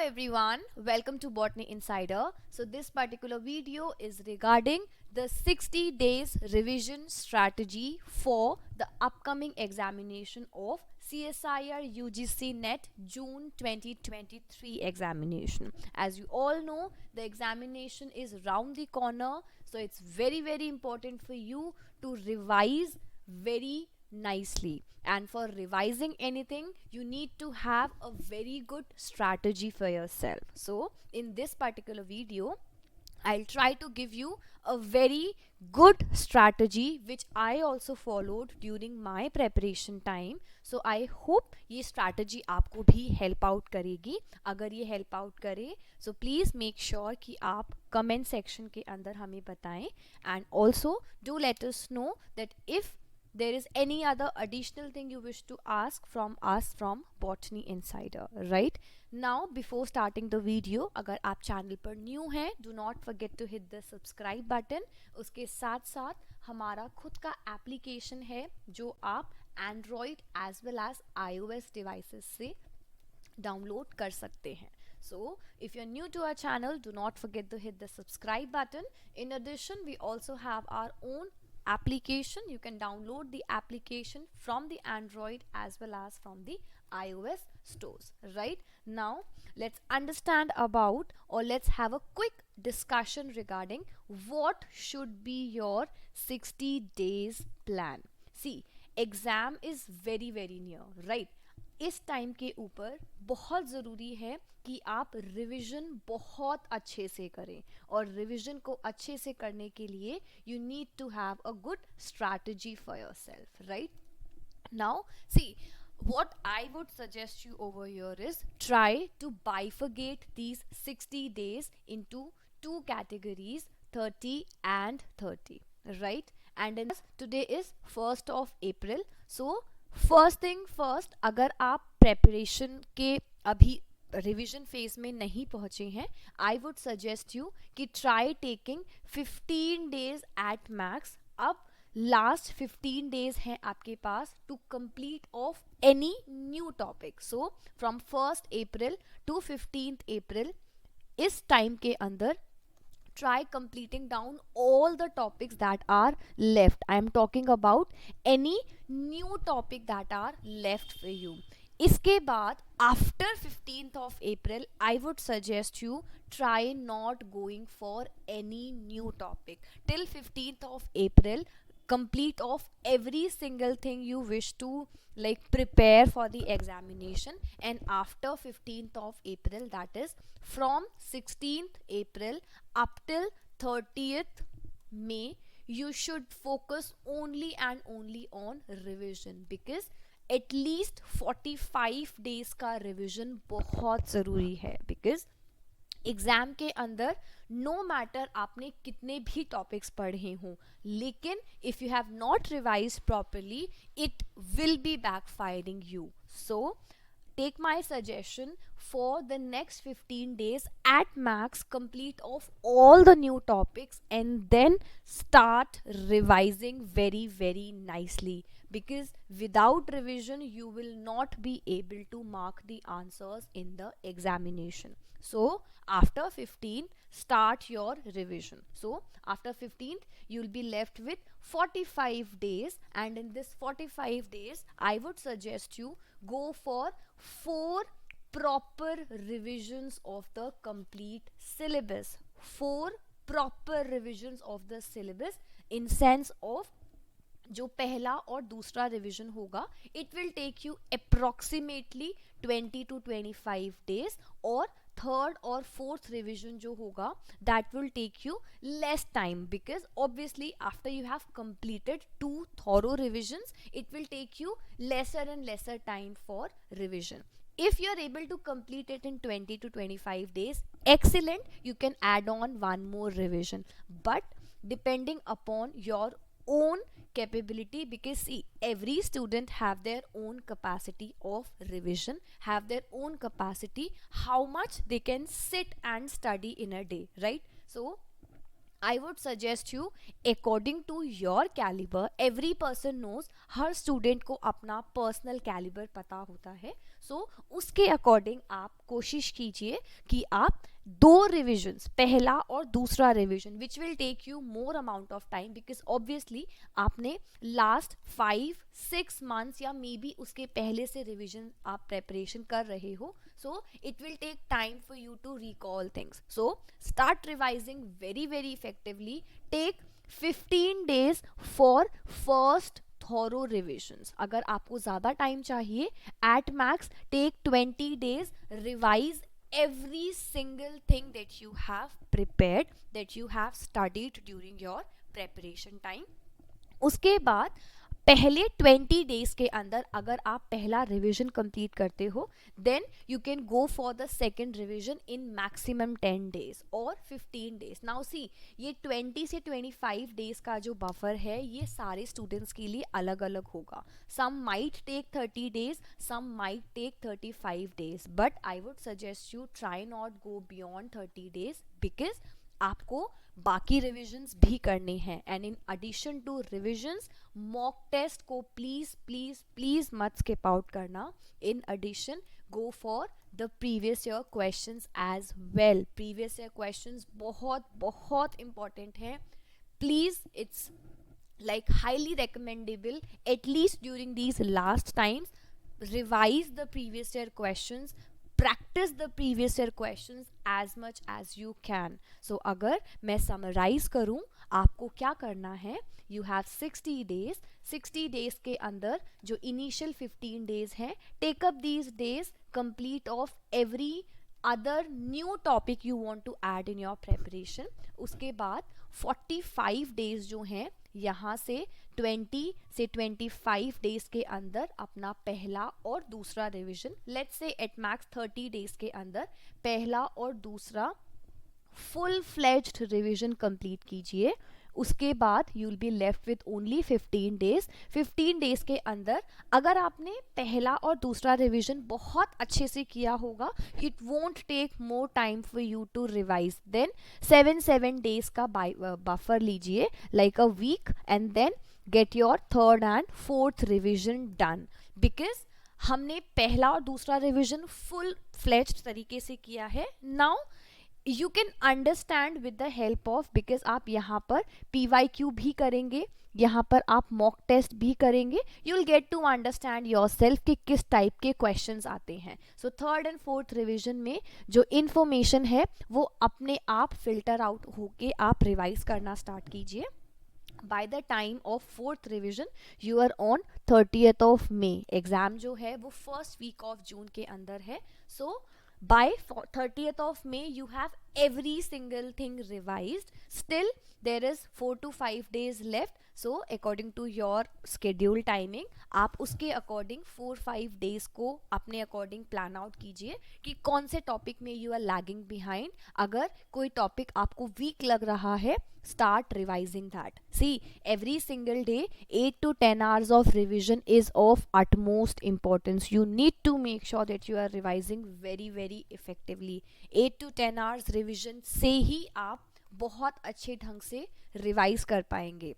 everyone, welcome to Botany Insider. So this particular video is regarding the 60 days revision strategy for the upcoming examination of CSIR UGC NET June 2023 examination. As you all know, the examination is round the corner, so it's very important for you to revise very nicely. And for revising anything, you need to have a very good strategy for yourself. So in this particular video, I'll try to give you a very good strategy which I also followed during my preparation time. So I hope ये strategy आपको भी help out करेगी. अगर ये help out करे, so please make sure कि आप comment section के अंदर हमें बताएं, and also do let us know that if there is any other additional thing you wish to ask from us from Botany Insider. Right now, before starting the video, अगर आप channel पर new हैं, do not forget to hit the subscribe button. उसके साथ साथ हमारा खुद का एप्लीकेशन है जो आप Android as well as iOS devices से डाउनलोड कर सकते हैं. So if you're new to our channel, do not forget to hit the subscribe button. In addition, we also have our own application. You can download the application from the Android as well as from the iOS stores. Right now, let's understand about, or let's have a quick discussion regarding what should be your 60 days plan. See, exam is very near, right? इस time के ऊपर बहुत ज़रूरी है कि आप revision बहुत अच्छे से करें, और रिवीजन को अच्छे से करने के लिए you need to have a good strategy for yourself. Right now, see, what I would suggest you over here is try to bifurcate these 60 days into two categories, 30 and 30, right? And in today is 1st of April, so first thing first, अगर आप preparation के अभी revision phase में नहीं पहुंचे हैं, I would suggest you कि try taking 15 days at max. अब लास्ट 15 डेज हैं आपके पास to complete of any new topic. So from 1st April to 15th April, इस टाइम के अंदर try completing down all the topics that are left. I am talking about any new topic that are left for you. इसके बाद after 15th of April, I would suggest you try not going for any new topic. Till 15th of April, complete of every single thing you wish to prepare for the examination, and after 15th of April, that is from 16th April up till 30th May, you should focus only and only on revision, because at least 45 days का revision बहुत ज़रूरी है. because exam के अंदर no matter आपने कितने भी topics पढ़े हों, लेकिन if you have not revise properly, it will be backfiring you. So take my suggestion, for the next 15 days at max, complete of all the new topics and then start revising very nicely, because without revision you will not be able to mark the answers in the examination. So after 15th, start your revision. So after 15th, you'll be left with 45 days, and in this 45 days, I would suggest you go for 4 proper revisions of the complete syllabus. 4 proper revisions of the syllabus, in sense of जो पहला और दूसरा revision होगा, it will take you approximately 20 to 25 days, और third और fourth revision जो होगा, that will take you less time, because obviously after you have completed 2 thorough revisions, it will take you lesser and lesser time for revision. If you are able to complete it in 20 to 25 days, excellent, you can add on one more revision, but depending upon your own capability, because see, every student have their own capacity of revision, have their own capacity how much they can sit and study in a day, right? So I would suggest you according to your caliber. Every person knows, her student को अपना personal caliber पता होता है. सो उसके according आप कोशिश कीजिए कि आप 2 रिविजन्स, पहला और दूसरा revision, which will take you more amount of time, because obviously आपने लास्ट 5-6 मंथ्स या मे बी उसके पहले से रिविजन आप प्रेपरेशन कर रहे हो, so it will take time for you to recall things. So start revising very very effectively. Take 15 days for first thorough revisions. अगर आपको ज़्यादा टाइम चाहिए, at max take 20 days, revise every single thing that you have prepared, that you have studied during your preparation time. उसके बाद पहले 20 days के अंदर अगर आप पहला रिविजन कंप्लीट करते हो, then you can go for the second revision in maximum 10 days और 15 days. नाउ सी, ये 20 से 25 days का जो बफर है ये सारे स्टूडेंट्स के लिए अलग अलग होगा. Some might take 30 days, some might take 35 days, but I would suggest you try not go beyond 30 days, because आपको बाकी रिविजन्स भी करने हैं. And in addition to revisions, mock test को प्लीज प्लीज प्लीज मत स्किप आउट करना. In addition, go for the previous year questions as well. Previous year questions बहुत बहुत इंपॉर्टेंट हैं. Please, it's like highly recommendable, at least during these last times, revise the previous year questions, practice the previous year questions as much as you can. So अगर मैं summarize करूँ, आपको क्या करना है, you have 60 days. 60 days के अंदर जो initial 15 days हैं, take up these days, complete of every other new topic you want to add in your preparation. उसके बाद 45 days जो हैं, यहाँ से 20 से 25 डेज के अंदर अपना पहला और दूसरा revision, let's say at max 30 days के अंदर पहला और दूसरा फुल फ्लेज्ड रिवीजन कंप्लीट कीजिए. उसके बाद you will be left with only 15 days. 15 days के अंदर अगर आपने पहला और दूसरा रिवीजन बहुत अच्छे से किया होगा, it won't take more time for you to revise. Then 7 days का बफर लीजिए, like a week, and then get your third and fourth revision done. Because हमने पहला और दूसरा रिविजन फुल फ्लेज्ड तरीके से किया है. Now you can understand with the help of, because आप यहाँ पर PYQ भी करेंगे, यहाँ पर आप मॉक टेस्ट भी करेंगे, you will get to understand yourself कि किस टाइप के क्वेश्चंस आते हैं. So third and fourth revision में जो इन्फॉर्मेशन है वो अपने आप फिल्टर आउट होके आप रिवाइज करना स्टार्ट कीजिए. By the time of fourth revision, you are on 30th of May. Exam जो है वो फर्स्ट वीक ऑफ जून के अंदर है. So by 30th of May you have every single thing revised. Still there is 4 to 5 days left. So according to your schedule timing, आप उसके according 4-5 days को अपने अकॉर्डिंग प्लान आउट कीजिए कि कौन से टॉपिक में यू आर लैगिंग बिहाइंड. अगर कोई टॉपिक आपको वीक लग रहा है, start revising that. See, every single day 8 to 10 hours of revision is of utmost importance. You need to make sure that you are revising very very effectively. 8 to 10 hours revision से ही आप बहुत अच्छे ढंग से revise कर पाएंगे.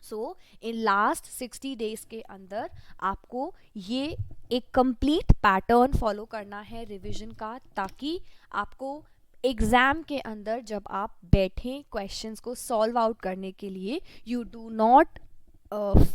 सो in last 60 days के अंदर आपको ये एक कंप्लीट पैटर्न फॉलो करना है रिविजन का, ताकि आपको एग्ज़ाम के अंदर जब आप बैठें क्वेश्चंस को सॉल्व आउट करने के लिए, you do not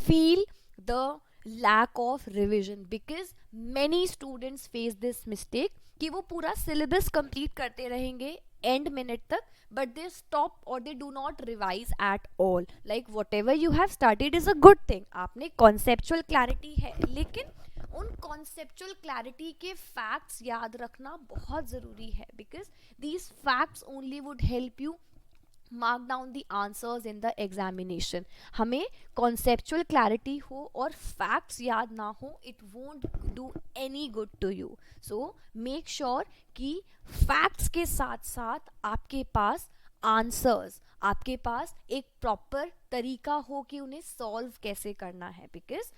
feel the lack of revision. Because many students face this mistake कि वो पूरा सिलेबस कंप्लीट करते रहेंगे एंड मिनट तक, बट दे स्टॉप और they do not revise at all. Like whatever you have started is a good thing. आपने conceptual clarity है, लेकिन उन कॉन्सेप्चुअल क्लैरिटी के फैक्ट्स याद रखना बहुत ज़रूरी है. Because these facts only would help you mark down the answers in the examination. हमें कॉन्सेप्चुअल क्लैरिटी हो और फैक्ट्स याद ना हो, it won't do any good to you. So make sure कि फैक्ट्स के साथ साथ आपके पास आंसर्स, आपके पास एक प्रॉपर तरीका हो कि उन्हें सॉल्व कैसे करना है. Because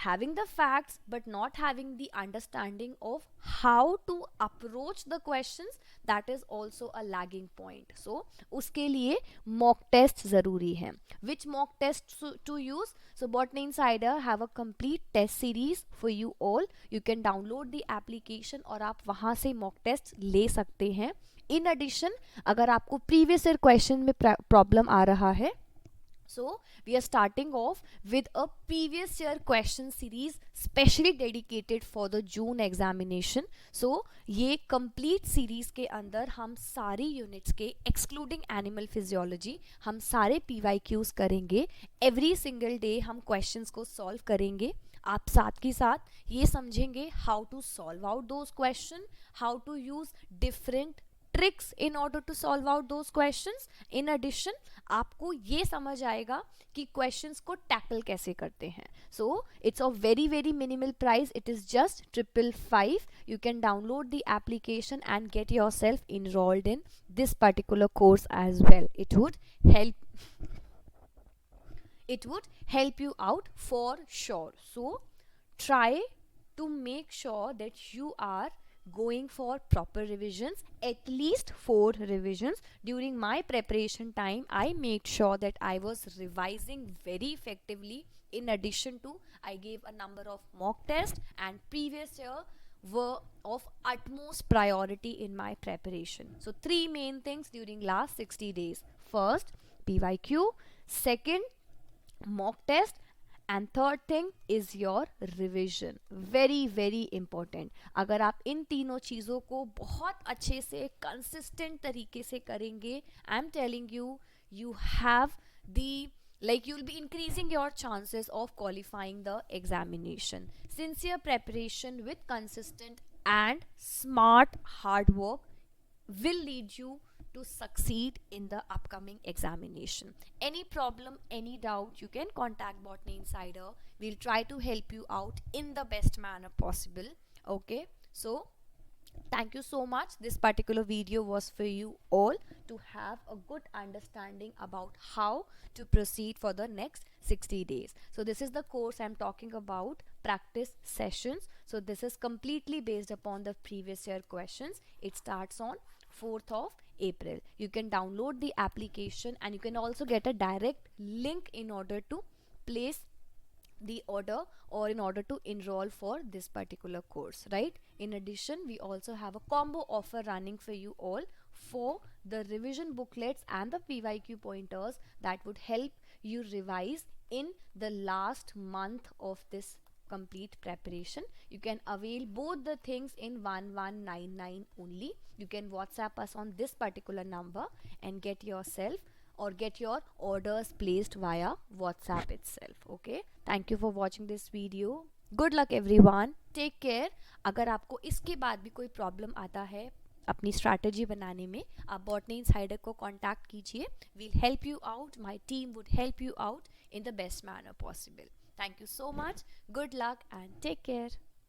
having the facts but not having the understanding of how to approach the questions, that is also a lagging point. So उसके लिए mock test ज़रूरी है. Which mock test to use? So Botany Insider have a complete test series for you all. You can download the application और आप वहाँ से mock test ले सकते हैं. In addition, अगर आपको previous year question में problem आ रहा है, so we are starting off with a previous year question series specially dedicated for the June examination. So ये complete series के अंदर हम सारी units के excluding animal physiology हम सारे PYQs करेंगे. Every single day हम questions को solve करेंगे. आप साथ के साथ ये समझेंगे how to solve out those questions, how to use different tricks in order to solve out those questions. In addition, आपको ये समझ आएगा कि questions को tackle कैसे करते हैं. So it's a very very minimal price. It is just 555. You can download the application and get yourself enrolled in this particular course as well. It would help you out for sure. So try to make sure that you are going for proper revisions, at least 4 revisions. During my preparation time, I made sure that I was revising very effectively. In addition to, I gave a number of mock tests, and previous year were of utmost priority in my preparation. So 3 main things during last 60 days. First, PYQ. Second, mock test. And third thing is your revision. Very very important. अगर आप इन तीनों चीज़ों को बहुत अच्छे से consistent तरीके से करेंगे, I am telling you, you have the like you'll be increasing your chances of qualifying the examination. Sincere preparation with consistent and smart hard work will lead you to succeed in the upcoming examination. Any problem, any doubt, you can contact Botany Insider. We'll try to help you out in the best manner possible. Okay, so thank you so much. This particular video was for you all to have a good understanding about how to proceed for the next 60 days. So this is the course I'm talking about, practice sessions. So this is completely based upon the previous year questions. It starts on 4th of April. You can download the application and you can also get a direct link in order to place the order or in order to enroll for this particular course, right? In addition, we also have a combo offer running for you all for the revision booklets and the PYQ pointers that would help you revise in the last month of this complete preparation. You can avail both the things in 1199 only. You can WhatsApp us on this particular number and get yourself or get your orders placed via WhatsApp itself. Okay, thank you for watching this video. Good luck everyone. Take care. अगर आपको इसके बाद भी कोई problem आता है अपनी strategy बनाने में, आप बॉटनी इनसाइडर को कांटेक्ट कीजिए. We'll help you out. My team would help you out in the best manner possible. Thank you so much. Good luck and take care.